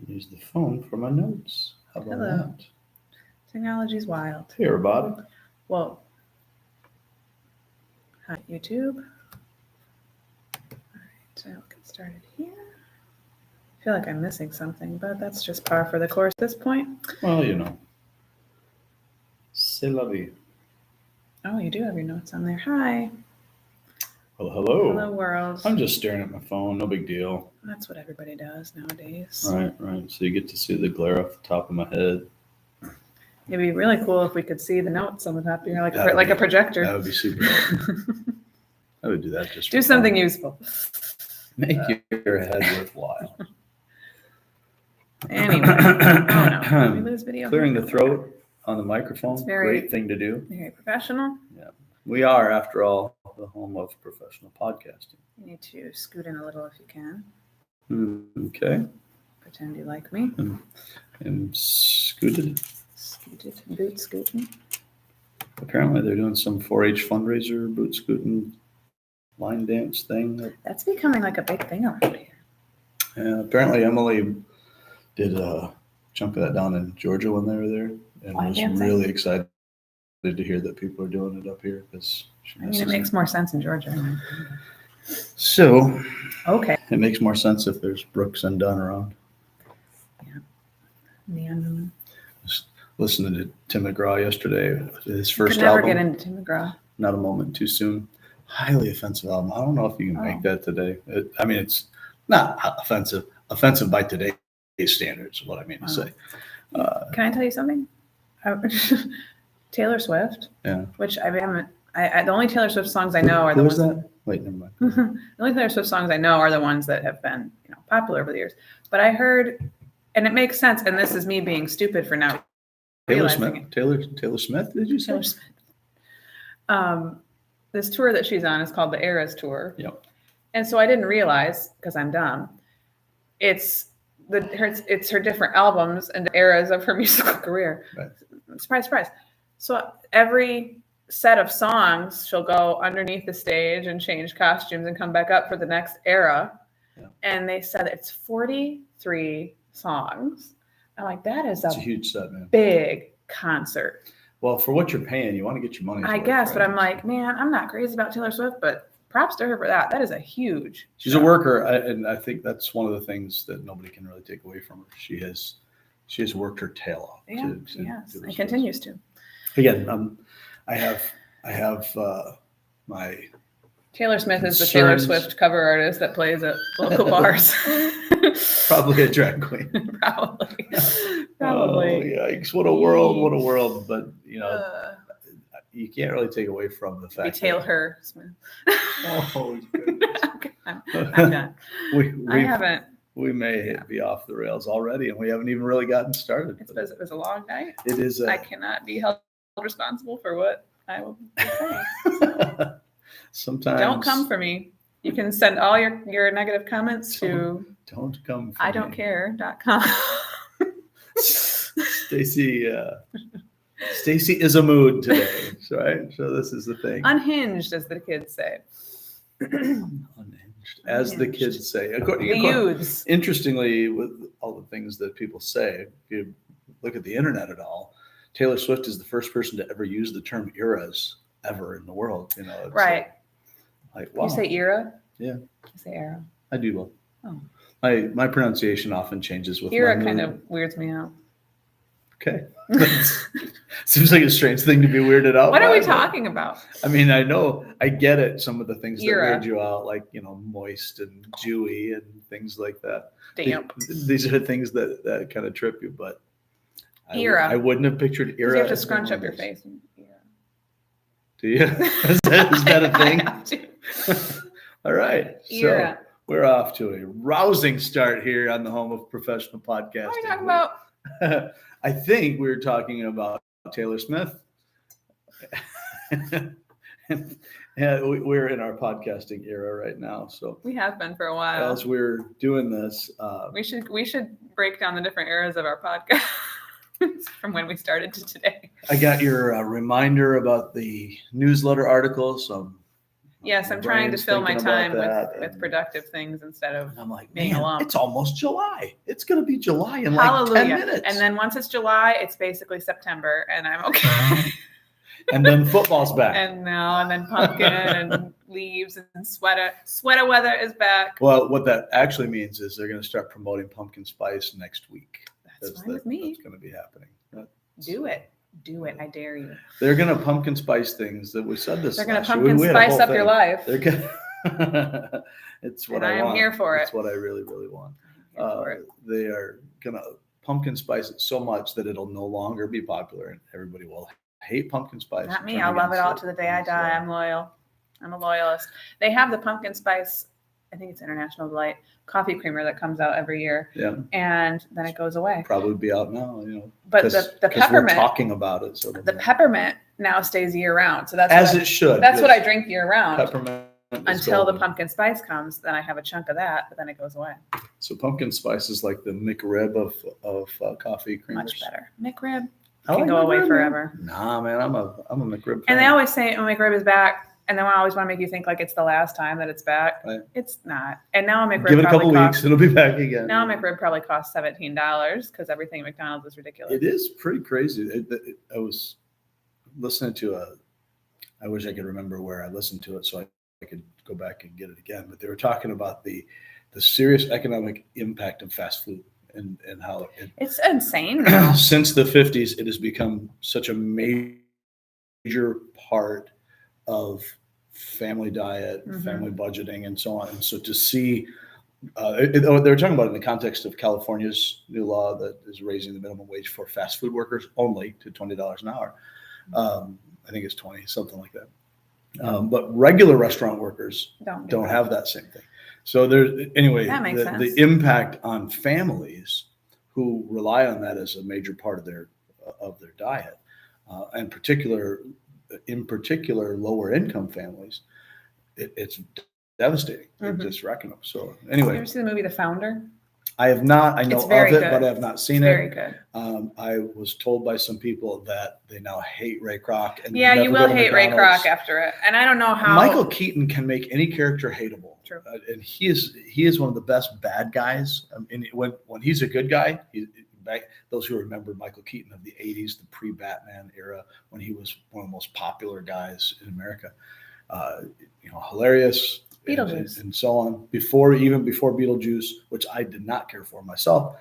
Use the phone for my notes. How about Hello. that? Technology's wild. Hey, everybody. Whoa. Hi, YouTube. All right, so I'll get started here. I feel like I'm missing something, but that's just par for the course at this point. Well, c'est la vie. Oh, you do have your notes on there. Hi. Well, hello. Hello, world. I'm just staring at my phone. No big deal. That's what everybody does nowadays. Right. So you get to see the glare off the top of my head. It'd be really cool if we could see the notes on the top of your, like That would a be- projector. That would be super. I would do that just Do for something fun. useful. Make your head worthwhile. Anyway. Oh no. Did we lose video? Clearing the throat on the microphone. It's very- Great thing to do. Very professional. We are, after all, the home of professional podcasting. You need to scoot in a little if you can. Okay. Pretend you like me. And scooted. Scooted. Boot scooting. Apparently they're doing some 4-H fundraiser, boot scooting, line dance thing. That's becoming like a big thing around here. Apparently Emily did a chunk of that down in Georgia when they were there, and Line was dancing? really excited to hear that people are doing it up here because I mean, it makes more sense in Georgia. So Okay. it makes more sense if there's Brooks and Dunn around. The unknown. Listening to Tim McGraw yesterday, his first Could never album, get into Tim McGraw. Not a Moment Too Soon. Highly offensive album. I don't know if you can Oh. make that today. It's not offensive. Offensive by today's standards is what I mean to say. Can I tell you something? Taylor Swift. Yeah. Which I haven't. The only Taylor Swift songs I know are the Who was ones. that? Wait, never mind. The only Taylor Swift songs I know are the ones that have been, popular over the years. But I heard, and it makes sense. And this is me being stupid for now. Taylor realizing Smith. Taylor Smith. Did you say? Taylor Swift. This tour that she's on is called the Eras Tour. Yep. And so I didn't realize, because I'm dumb, it's her different albums and eras of her musical career. Right. Surprise, surprise. So every set of songs, she'll go underneath the stage and change costumes and come back up for the next era. Yeah. And they said it's 43 songs. I'm like, that is It's a a huge set, man. big concert. Well, for what you're paying, you want to get your money. I guess, but I'm like, man, I'm not crazy about Taylor Swift, but props to her for that. That is a huge. She's a worker, and I think that's one of the things that nobody can really take away from her. She has worked her tail off. Yeah, to she has, do and this. continues to. Again, I have my Taylor Smith is the Taylor Concerns. Swift cover artist that plays at local bars. probably a drag queen. Probably. Oh, yikes! What a world! But you can't really take away from the Be fact. Taylor Smith. Oh, goodness. Okay, I'm done. I haven't. We may be off the rails already, and we haven't even really gotten started. It's because it was a long night. It is. I cannot be held responsible for what I will be saying. Sometimes Don't come for me. You can send all your negative comments to Don't come. For I don't me. care.com. Stacy is a mood today, right? So this is the thing. Unhinged, as the kids say. Unhinged, as the kids say. The youths. Interestingly, with all the things that people say, if you look at the internet at all, Taylor Swift is the first person to ever use the term eras ever in the world. It's Right. Like wow. You say era? Yeah. I say era. I do well. Oh. My pronunciation often changes with Era my kind mood. of weirds me out. Okay. Seems like a strange thing to be weirded out. What are by, we but- talking about? I mean, I know, I get it. Some of the things that Era. weird you out, like, moist and dewy and things like that. Damp. These are things that kind of trip you, but Era. I wouldn't have pictured You era. have to as scrunch being up your one of face. those. Do you? Is that a thing? I have to. All right. Era. So we're off to a rousing start here on the home of professional podcasting. What are we talking about? I think we were talking about Taylor Smith. Yeah, we're in our podcasting era right now. So We have been for a while. as we're doing this, We should break down the different eras of our podcast from when we started to today. I got your reminder about the newsletter article. So Yes, My I'm trying to brain's fill my thinking about time that, with and- productive things instead of And I'm like, being a man, lump. it's almost July. It's going to be July in like 10 hallelujah. minutes. And then once it's July, it's basically September, and I'm okay. And then football's back. and then pumpkin and leaves and sweater weather is back. Well, what that actually means is they're going to start promoting pumpkin spice next week. That's fine with me. That's going to be happening. Do it. I dare you. They're going to pumpkin spice things that we said this. They're going to last year. pumpkin We had a spice whole up your thing. life. They're gonna, it's what And I am want. here for it. It's what I really, really want. I'm here for it. They are gonna pumpkin spice it so much that it'll no longer be popular, and everybody will hate pumpkin spice. Not and me. turn I'll love it against all to the day I And so- die. I'm loyal. I'm a loyalist. They have the pumpkin spice, I think it's International Delight coffee creamer that comes out every year, Yeah, and then it goes away. probably be out now. But 'cause- the 'cause we're peppermint, talking about it. So the peppermint now stays year round. So that's as what it should. that's what I yes. drink year round Peppermint is until the golden. pumpkin spice comes. Then I have a chunk of that, but then it goes away. So pumpkin spice is like the McRib of coffee creamers. Much better. McRib I can like go away McRib, man. forever. Nah, man, I'm a McRib. And they fan. always say, "Oh, McRib is back," and then I always want to make you think like it's the last time that it's back. Right. It's not. And now a McRib Give it a couple probably weeks, costs. it'll be back again. Now a McRib probably costs $17 because everything at McDonald's is ridiculous. It is pretty crazy. I was listening to I wish I could remember where I listened to it so I could go back and get it again. But they were talking about the serious economic impact of fast food and how It's insane now. since the 50s, it has become such a major part of family diet, Mhm. family budgeting, and so on. And so to see, they were talking about it in the context of California's new law that is raising the minimum wage for fast food workers only to $20 an hour. I think it's 20, something like that. But regular restaurant workers don't have that same thing. So there's anyway, That makes sense. the impact on families who rely on that as a major part of their diet, and in particular, lower income families, it's devastating. Mhm. It's just wrecking them. So You anyway, ever see the movie The Founder? I have not. I know It's of very it, good. but I have not It's seen very it. good. I was told by some people that they now hate Ray Kroc. And Yeah, never you go will to hate Ray McDonald's. Kroc after it. And I don't know how. Michael Keaton can make any character hateable. True. And he is one of the best bad guys. And when he's a good guy, those who remember Michael Keaton of the 80s, the pre-Batman era, when he was one of the most popular guys in America, hilarious. Beetlejuice. And so on. Before Beetlejuice, which I did not care for myself.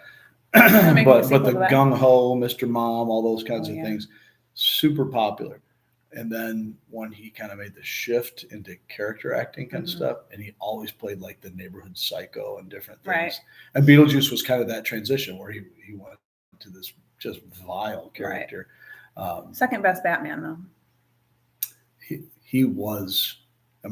They're making a but sequel the to that. gung ho, Mr. Mom, all those kinds Oh, of yeah. things, super popular. And then when he kind of made the shift into character acting kind of Mhm. stuff, and he always played like the neighborhood psycho and different things. Right. And Beetlejuice was kind of that transition where he went to this just vile character. Second best Batman, though. He was,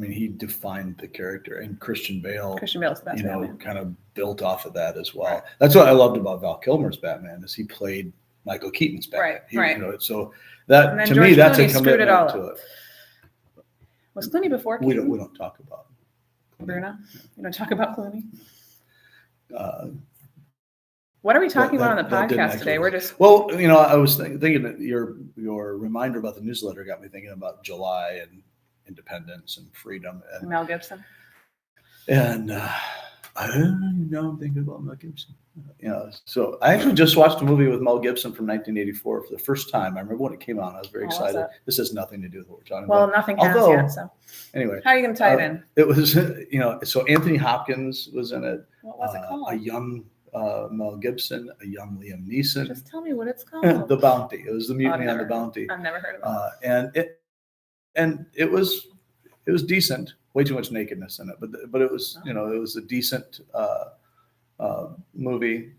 he defined the character, and Christian Bale, Christian Bale's the best Batman. kind of built off of that as well. Right. That's what I loved about Val Kilmer's Batman is he played Michael Keaton's Batman. Right. So that And then to George me, that's a Clooney screwed it all commitment to it. Was Clooney before We Keaton? don't talk about Bruno? You don't talk about Clooney? uh, What are we talking that- about on the that didn't podcast actually today? work. We're just well, I was thinking that your reminder about the newsletter got me thinking about July and independence and freedom and Mel Gibson. I'm thinking about Mel Gibson. So I actually just watched a movie with Mel Gibson from 1984 for the first time. I remember when it came out. I was very Oh, what's excited. that? This has nothing to do with what we're talking Well, about. nothing has Although- yet. So Anyway, how are you going to tie it in? it was so Anthony Hopkins was in it. What was it called? A young Mel Gibson, a young Liam Neeson. Just tell me what it's called. The Bounty. It was the Mutiny I've on the never- Bounty. I've never heard of it. And it was decent. Way too much nakedness in it, but it was it was a decent movie,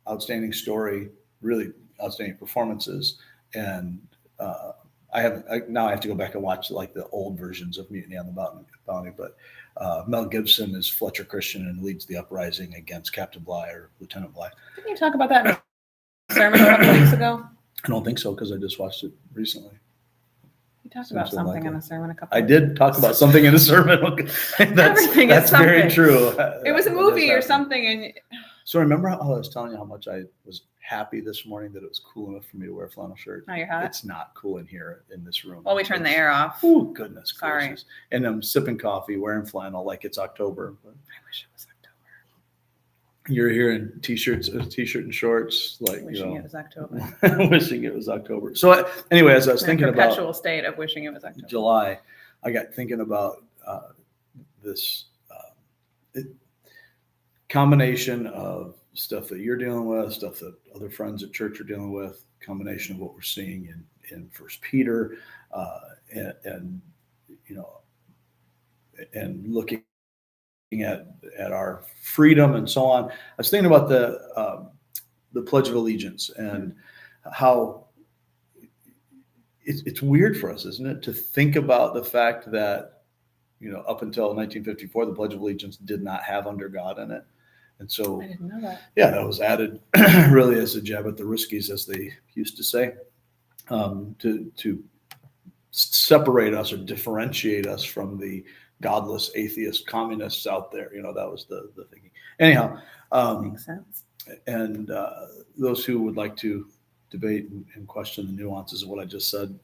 outstanding story, really outstanding performances, and I have to go back and watch like the old versions of Mutiny on the Bounty. But Mel Gibson is Fletcher Christian and leads the uprising against Captain Bligh or Lieutenant Bligh. Didn't you talk about that in a sermon a couple weeks ago? I don't think so because I just watched it recently. You talked about Something something like in it. a sermon a couple I weeks did talk about something in a sermon. Everything is that's very something. true. It was a That movie or has happened. something, and So remember how I was telling you how much I was happy this morning that it was cool enough for me to wear a flannel shirt? Oh, you're hot? It's not cool in here in this room. Well, we turned the air off. Oh, goodness Sorry. gracious. And I'm sipping coffee, wearing flannel like it's October. But I wish it was October. you're here in t-shirt and shorts, like, Wishing it was October. wishing it was October. So anyway, as I was In a thinking perpetual about state of wishing it was October. July, I got thinking about this combination of stuff that you're dealing with, stuff that other friends at church are dealing with, combination of what we're seeing in First Peter, and you know, and looking at our freedom and so on. I was thinking about the Pledge of Allegiance and how it's weird for us, isn't it, to think about the fact that, you know, up until 1954, the Pledge of Allegiance did not have "under God" in it. And so, I didn't know that. yeah, that was added really as a jab at the riskies, as they used to say, to separate us or differentiate us from the godless atheist communists out there. You know, that was the thinking. Anyhow, Makes sense. and those who would like to debate and question the nuances of what I just said,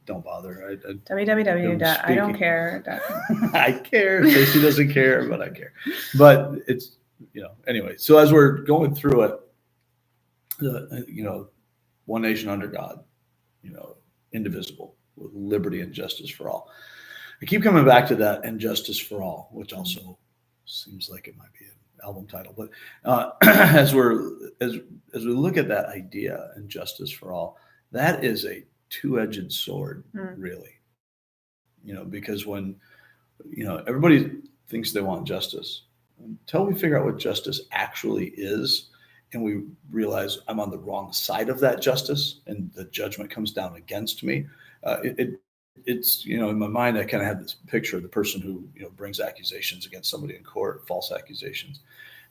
don't bother. www.idon'tcare.com. I care. Stacey doesn't care, but I care. But it's, you know, anyway. So as we're going through it, you know, one nation under God, you know, indivisible, with liberty and justice for all. I keep coming back to that, and justice for all, which also seems like it might be an album title. But as we look at that idea and justice for all, that is a two-edged sword, really. You know, because when, you know, everybody thinks they want justice, until we figure out what justice actually is, and we realize I'm on the wrong side of that justice, and the judgment comes down against me, it's, you know, in my mind, I kind of have this picture of the person who, you know, brings accusations against somebody in court, false accusations,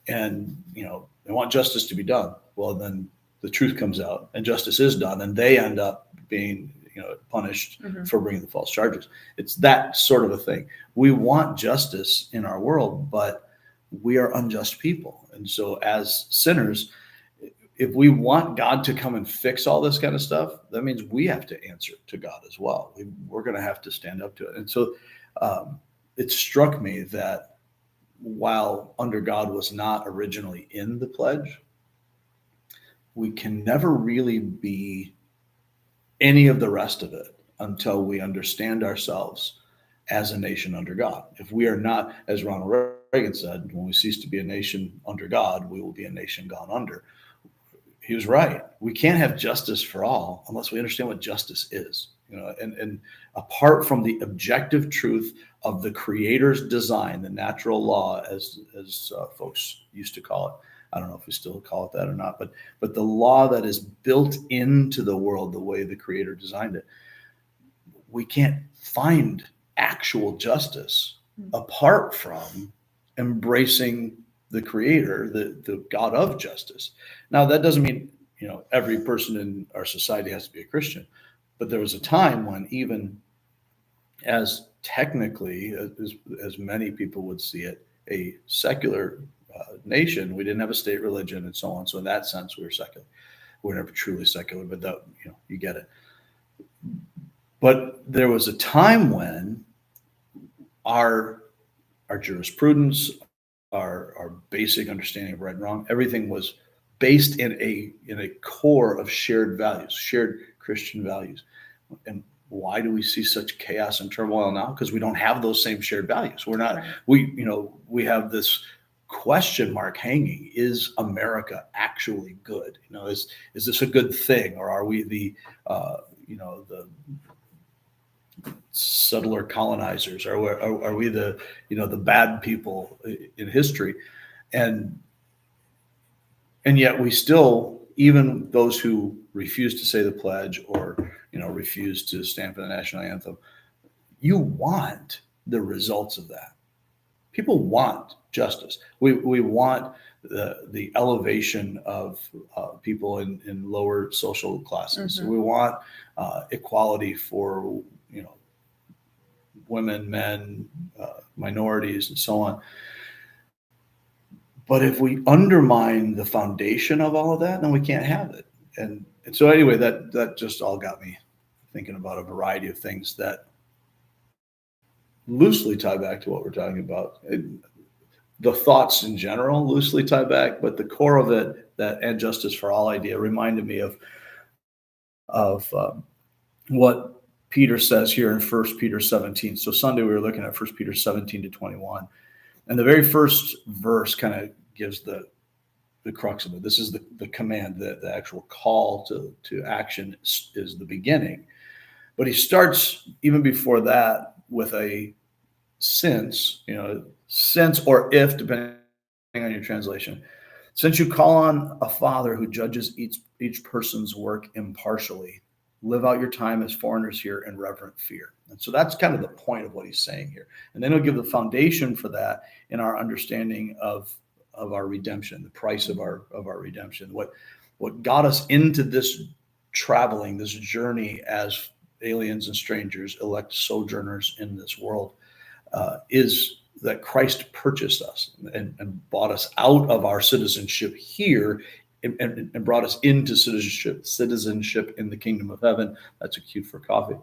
and, you know, they want justice to be done. Well, then the truth comes out and justice is done, and they end up being, you know, punished for bringing the false charges. It's that sort of a thing. We want justice in our world, but we are unjust people. And so as sinners, if we want God to come and fix all this kind of stuff, that means we have to answer to God as well. We're going to have to stand up to it. And so it struck me that while under God was not originally in the pledge, we can never really be any of the rest of it until we understand ourselves as a nation under God. If we are not, as Ronald Reagan said, when we cease to be a nation under God, we will be a nation gone under. He was right. We can't have justice for all unless we understand what justice is. You know, and apart from the objective truth of the Creator's design, the natural law, as folks used to call it. I don't know if we still call it that or not, but the law that is built into the world the way the Creator designed it, we can't find actual justice apart from embracing the Creator, the God of justice. Now, that doesn't mean, you know, every person in our society has to be a Christian, but there was a time when, even as technically, as many people would see it, a secular nation, we didn't have a state religion and so on. So in that sense, we were secular. We're never truly secular, but that, you know, you get it. But there was a time when our jurisprudence, our basic understanding of right and wrong, everything was based in a core of shared values, shared Christian values. And why do we see such chaos and turmoil now? Because we don't have those same shared values. We're not, we have this question mark hanging. Is America actually good? You know, is this a good thing? Or are we the settler colonizers? Are we the, you know, the bad people in history? And yet we still, even those who refuse to say the pledge or, you know, refuse to stand for the national anthem, you want the results of that. People want justice. We want the elevation of people in lower social classes. We want equality for, you know, women, men, minorities, and so on. But if we undermine the foundation of all of that, then we can't have it. And so anyway, that just all got me thinking about a variety of things that loosely tie back to what we're talking about. The thoughts in general loosely tie back, but the core of it, that and justice for all idea, reminded me of what Peter says here in 1 Peter 17. So Sunday we were looking at 1 Peter 17 to 21. And the very first verse kind of gives the crux of it. This is the command, the actual call to action is the beginning. But he starts even before that with a since or if, depending on your translation. Since you call on a Father who judges each person's work impartially, live out your time as foreigners here in reverent fear. And so that's kind of the point of what he's saying here. And then he'll give the foundation for that in our understanding of our redemption, the price of our redemption, what got us into this traveling, this journey as aliens and strangers, elect sojourners in this world, is that Christ purchased us and bought us out of our citizenship here and brought us into citizenship in the kingdom of heaven. That's a cue for coffee.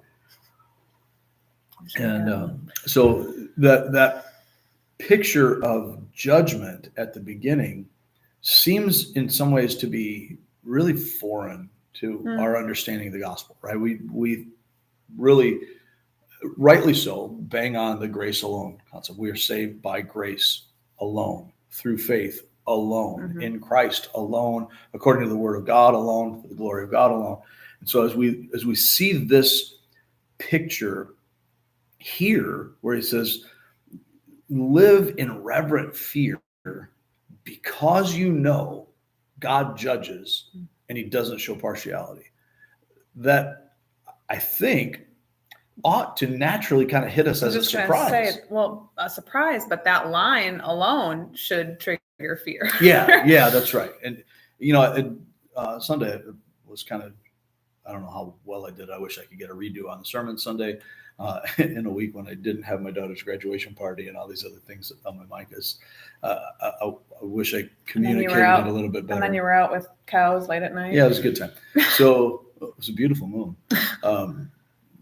And so that picture of judgment at the beginning seems in some ways to be really foreign to our understanding of the gospel, right? We really, rightly so, bang on the grace alone concept. We are saved by grace alone, through faith alone, in Christ alone, according to the word of God alone, for the glory of God alone. And so as we see this picture here, where he says, live in reverent fear because you know God judges and he doesn't show partiality, that I think ought to naturally kind of hit us as a surprise. A surprise, but that line alone should trigger fear. Yeah, that's right. And Sunday was kind of, I don't know how well I did. I wish I could get a redo on the sermon Sunday in a week when I didn't have my daughter's graduation party and all these other things on my mind, because I wish I communicated it a little bit better. And then you were out with cows late at night. Yeah, it was a good time. So it was a beautiful moon.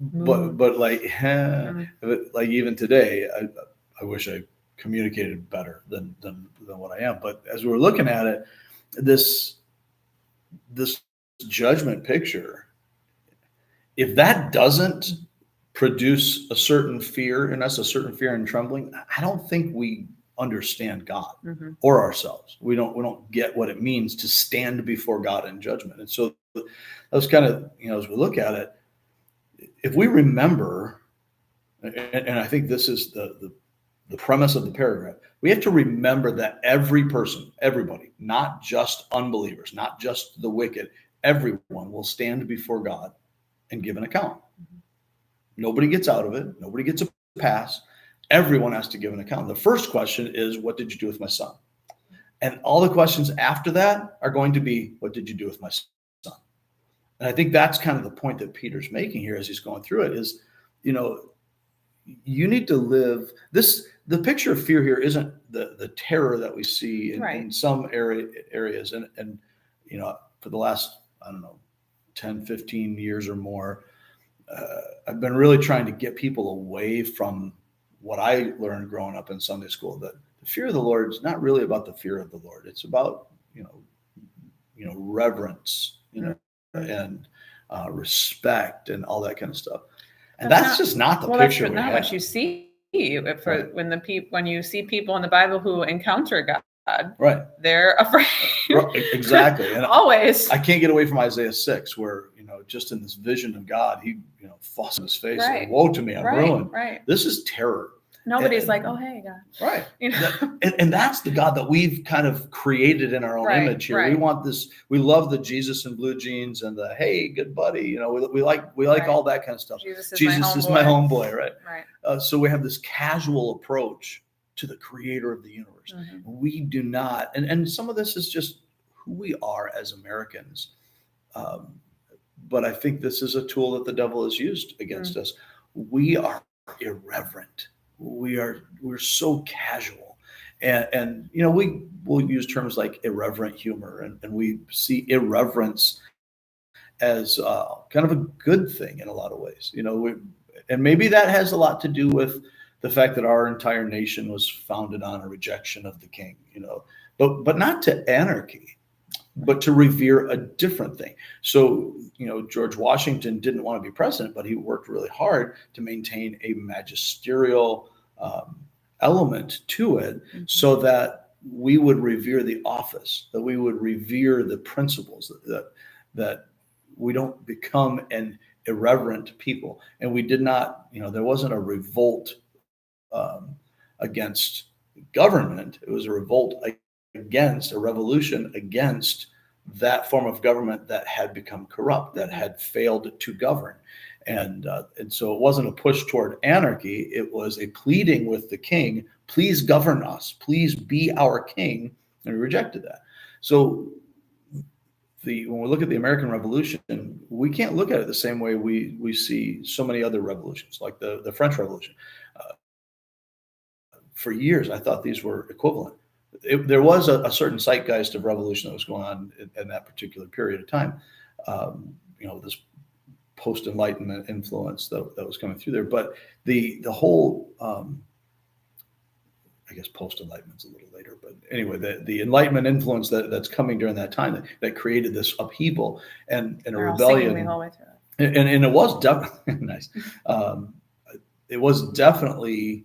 But like even today, I wish I communicated better than what I am. But as we're looking at it, this judgment picture, if that doesn't produce a certain fear in us, a certain fear and trembling, I don't think we understand God or ourselves. We don't get what it means to stand before God in judgment. And so that was kind of, as we look at it, if we remember, and I think this is the premise of the paragraph, we have to remember that every person, everybody, not just unbelievers, not just the wicked, everyone will stand before God and give an account. Nobody gets out of it. Nobody gets a pass. Everyone has to give an account. The first question is, what did you do with my son? And all the questions after that are going to be, what did you do with my son? And I think that's kind of the point that Peter's making here as he's going through it is, you need to live this. The picture of fear here isn't the terror that we see in some areas. And for the last, 10, 15 years or more, I've been really trying to get people away from what I learned growing up in Sunday school, that the fear of the Lord is not really about the fear of the Lord. It's about, reverence, and respect and all that kind of stuff. And that's just not the picture. That's not what you see. When you see people in the Bible who encounter God, right, they're afraid. Right, exactly. And always. I can't get away from Isaiah 6, where just in this vision of God, he falls on his face, like, woe to me, I'm ruined. Right. This is terror. Nobody's like, oh, hey, God. Right. And that's the God that we've kind of created in our own image here. We want this. We love the Jesus in blue jeans and the, hey, good buddy. We like all that kind of stuff. Jesus is my homeboy. Right. So we have this casual approach to the creator of the universe. We do not. And some of this is just who we are as Americans. But I think this is a tool that the devil has used against us. We are irreverent. We're so casual. And we will use terms like irreverent humor, and we see irreverence as kind of a good thing in a lot of ways. And maybe that has a lot to do with the fact that our entire nation was founded on a rejection of the king. But not to anarchy, but to revere a different thing. So, George Washington didn't want to be president, but he worked really hard to maintain a magisterial element to it, so that we would revere the office, that we would revere the principles, that we don't become an irreverent people. And we did not, there wasn't a revolt against government. It was a revolt against, a revolution against that form of government that had become corrupt, that had failed to govern. And so it wasn't a push toward anarchy. It was a pleading with the king, please govern us, please be our king. And we rejected that. So when we look at the American Revolution, we can't look at it the same way we see so many other revolutions, like the French Revolution. For years, I thought these were equivalent. There was a certain zeitgeist of revolution that was going on in that particular period of time. This post-Enlightenment influence that was coming through there. But the whole, I guess post-Enlightenment's a little later, but anyway, the Enlightenment influence that's coming during that time that created this upheaval and a rebellion. The whole way through it. And it was definitely nice. It was definitely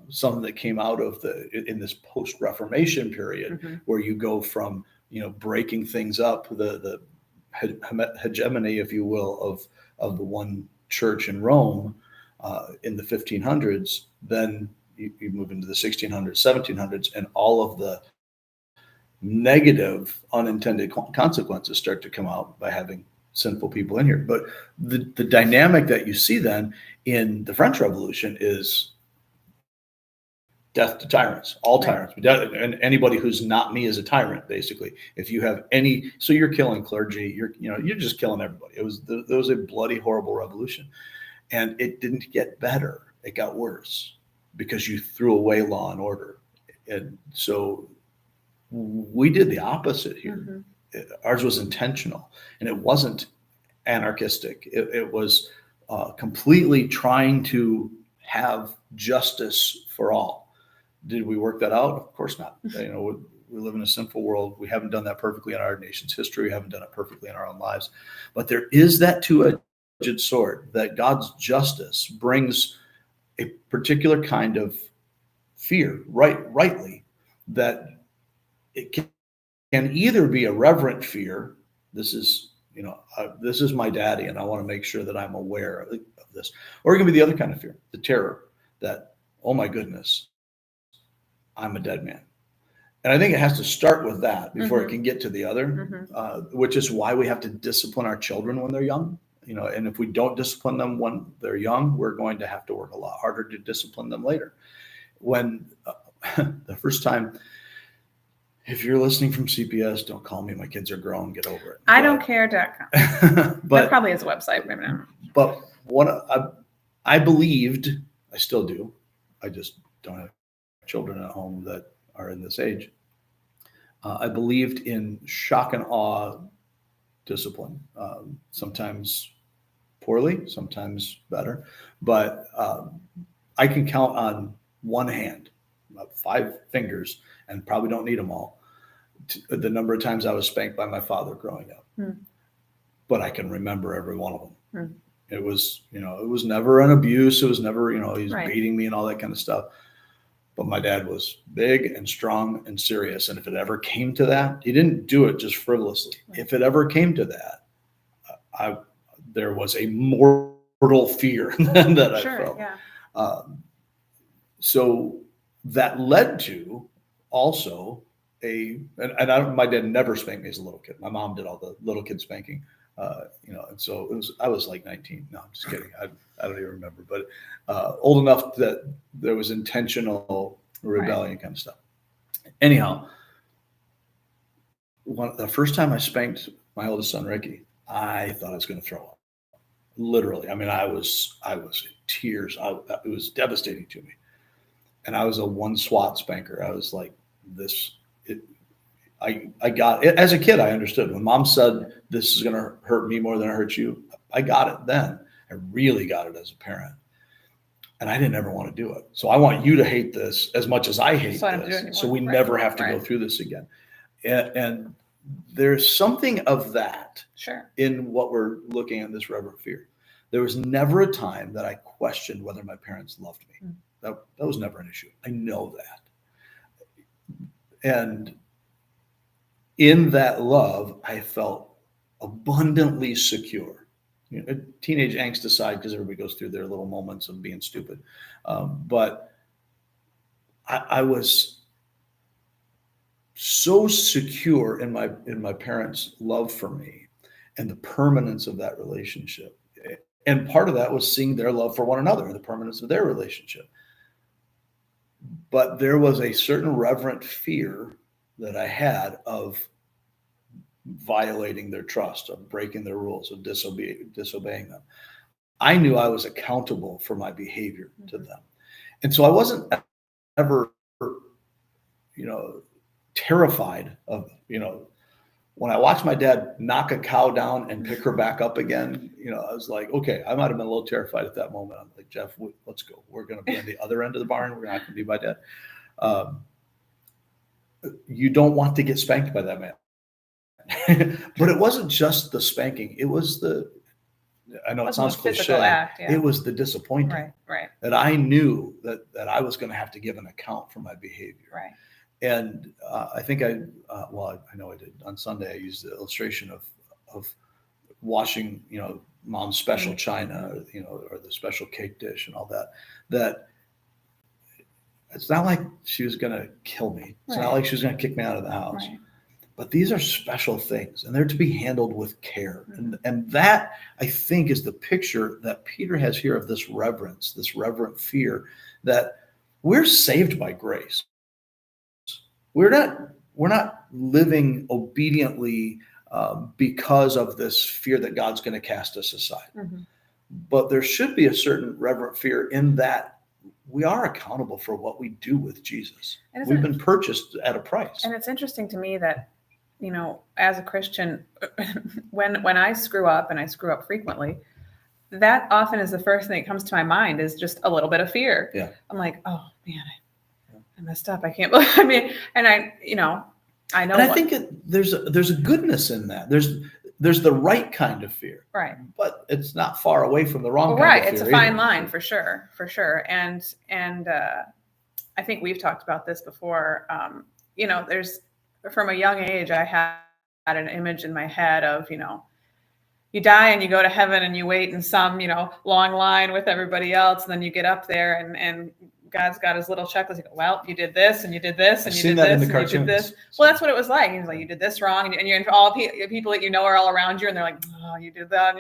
something that came out of in this post-Reformation period, where you go from breaking things up, the hegemony, if you will, of the one church in Rome in the 1500s. Then you move into the 1600s, 1700s, and all of the negative unintended consequences start to come out by having sinful people in here. But the dynamic that you see then in the French Revolution is death to tyrants, all tyrants, and anybody who's not me is a tyrant. Basically, if you have so you're killing clergy, you're just killing everybody. There was a bloody, horrible revolution, and it didn't get better; it got worse because you threw away law and order. And so we did the opposite here. Ours was intentional, and it wasn't anarchistic. It was completely trying to have justice for all. Did we work that out? Of course not. We live in a sinful world. We haven't done that perfectly in our nation's history. We haven't done it perfectly in our own lives. But there is that two-edged sword, that God's justice brings a particular kind of fear, rightly, that it can either be a reverent fear. This is my daddy, and I want to make sure that I'm aware of this. Or it can be the other kind of fear, the terror that, oh my goodness, I'm a dead man. And I think it has to start with that before it can get to the other, which is why we have to discipline our children when they're young. And if we don't discipline them when they're young, we're going to have to work a lot harder to discipline them later. When the first time, if you're listening from CPS, don't call me. My kids are grown. Get over it. I don't care.com. But that probably is a website. Maybe not. But what I believed, I still do. I just don't have children at home that are in this age. I believed in shock and awe discipline, sometimes poorly, sometimes better, but I can count on one hand, about 5 fingers, and probably don't need them all, the number of times I was spanked by my father growing up. But I can remember every one of them. It was, it was never an abuse. It was never, he's beating me and all that kind of stuff. But my dad was big and strong and serious. And if it ever came to that, he didn't do it just frivolously. If it ever came to that, there was a mortal fear that I felt. Yeah. So that led to also my dad never spanked me as a little kid. My mom did all the little kid spanking. And so I was like 19. No, I'm just kidding. I don't even remember, but old enough that there was intentional rebellion kind of stuff. Anyhow, the first time I spanked my oldest son, Ricky, I thought I was going to throw up. Literally. I mean, I was in tears. It was devastating to me. And I was a one swat spanker. I was like, I got it. As a kid, I understood when mom said, this is going to hurt me more than it hurts you. I got it then. I really got it as a parent. And I didn't ever want to do it. So I want you to hate this as much as I hate So I don't do it this. anymore. So we Right. never have to go Right. through this again. And there's something of that Sure. in what we're looking at, this reverent fear. There was never a time that I questioned whether my parents loved me. Mm. That was never an issue. I know that. And in that love, I felt abundantly secure. You know, teenage angst aside, because everybody goes through their little moments of being stupid. But I was so secure in my parents' love for me and the permanence of that relationship. And part of that was seeing their love for one another and the permanence of their relationship. But there was a certain reverent fear that I had of violating their trust, of breaking their rules, of disobeying them. I knew I was accountable for my behavior to them. And so I wasn't ever, terrified of, when I watched my dad knock a cow down and pick her back up again, I was like, okay, I might've been a little terrified at that moment. I'm like, Jeff, let's go. We're going to be on the other end of the barn. We're not going to be my dad. You don't want to get spanked by that man. But it wasn't just the spanking. It was I know it sounds cliche. Act, yeah. It was the disappointment. Right. That I knew that I was going to have to give an account for my behavior. Right. And I think I know I did. On Sunday, I used the illustration of washing, mom's special china, or the special cake dish and all that. That it's not like she was going to kill me. It's not like she was going to kick me out of the house. Right. But these are special things, and they're to be handled with care. And that, I think, is the picture that Peter has here of this reverence, this reverent fear, that we're saved by grace. We're not living obediently because of this fear that God's going to cast us aside. Mm-hmm. But there should be a certain reverent fear in that we are accountable for what we do with Jesus. We've been purchased at a price. And it's interesting to me that, as a Christian, when I screw up, and I screw up frequently, that often is the first thing that comes to my mind is just a little bit of fear. Yeah. I'm like, oh man, I messed up. I can't believe. I mean, and I know. And I think there's a goodness in that. There's the right kind of fear, right? But it's not far away from the wrong kind right. of fear. It's a fine line for sure. And I think we've talked about this before. There's from a young age, I had an image in my head of you die and you go to heaven and you wait in some long line with everybody else, and then you get up there and God's got his little checklist. You go, well, you did this and you did this and you did this and you did this. Well, that's what it was like. He's like, you did this wrong, and you're all people that are all around you, and they're like, oh, you did that,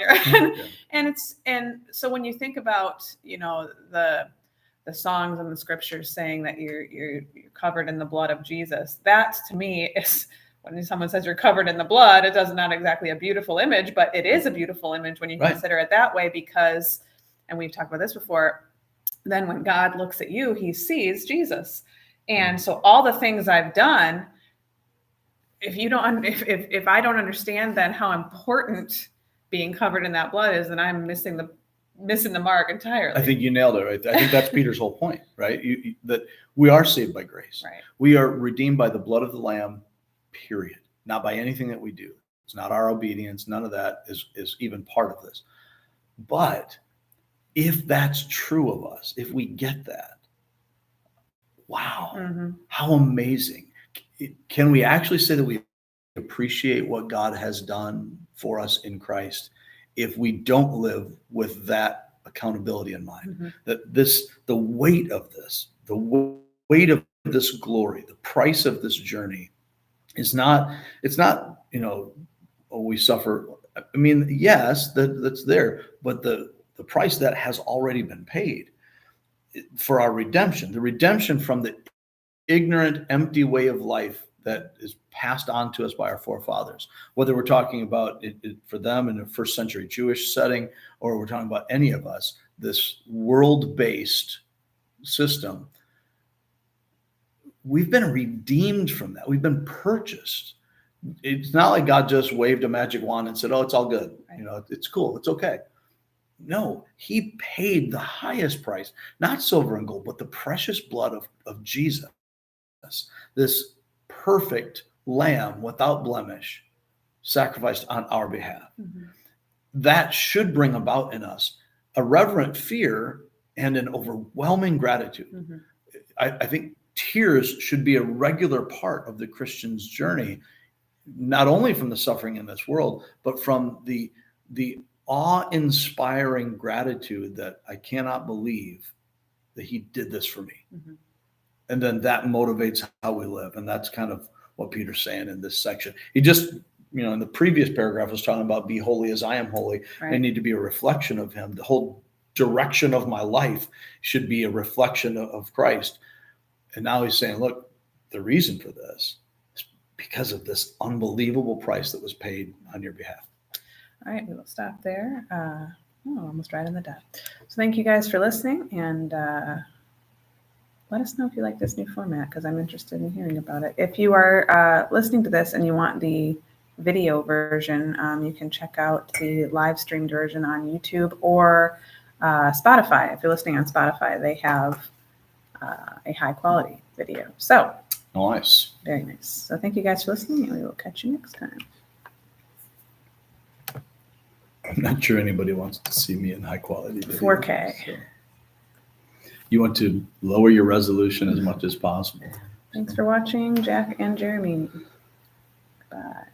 and so when you think about the songs and the scriptures saying that you're covered in the blood of Jesus, that to me is when someone says you're covered in the blood, it does not exactly a beautiful image, but it is a beautiful image when you consider it that way, because, and we've talked about this before, then when God looks at you, he sees Jesus. And so all the things I've done, if I don't understand then how important being covered in that blood is, then I'm missing the mark entirely. I think you nailed it, right? I think that's Peter's whole point, right? That we are saved by grace. Right. We are redeemed by the blood of the Lamb, period. Not by anything that we do. It's not our obedience. None of that is even part of this. But if that's true of us, if we get that, wow, how amazing. Can we actually say that we appreciate what God has done for us in Christ if we don't live with that accountability in mind? That the weight of this, the weight of this glory, the price of this journey it's not, we suffer. I mean, yes, that's there, but the price that has already been paid for our redemption, the redemption from the ignorant, empty way of life that is passed on to us by our forefathers, whether we're talking about it for them in a first century Jewish setting, or we're talking about any of us, this world-based system, we've been redeemed from that. We've been purchased. It's not like God just waved a magic wand and said, "Oh, it's all good. Right. You know, it's cool. It's okay." No, he paid the highest price, not silver and gold, but the precious blood of Jesus, this perfect lamb without blemish, sacrificed on our behalf. Mhm. That should bring about in us a reverent fear and an overwhelming gratitude. Mhm. I think tears should be a regular part of the Christian's journey, not only from the suffering in this world, but from the awe-inspiring gratitude that I cannot believe that he did this for me. Mhm. And then that motivates how we live. And that's kind of what Peter's saying in this section. He just, in the previous paragraph was talking about be holy as I am holy. Right. I need to be a reflection of him. The whole direction of my life should be a reflection of Christ. And now he's saying, look, the reason for this is because of this unbelievable price that was paid on your behalf. All right, we will stop there. Almost right on the dot. So thank you guys for listening, and let us know if you like this new format, because I'm interested in hearing about it. If you are listening to this and you want the video version, you can check out the live streamed version on YouTube or Spotify. If you're listening on Spotify, they have a high quality video. So Nice. very nice. So thank you guys for listening, and we will catch you next time. I'm not sure anybody wants to see me in high quality video. 4K. So you want to lower your resolution as much as possible. Thanks for watching, Jack and Jeremy. Bye.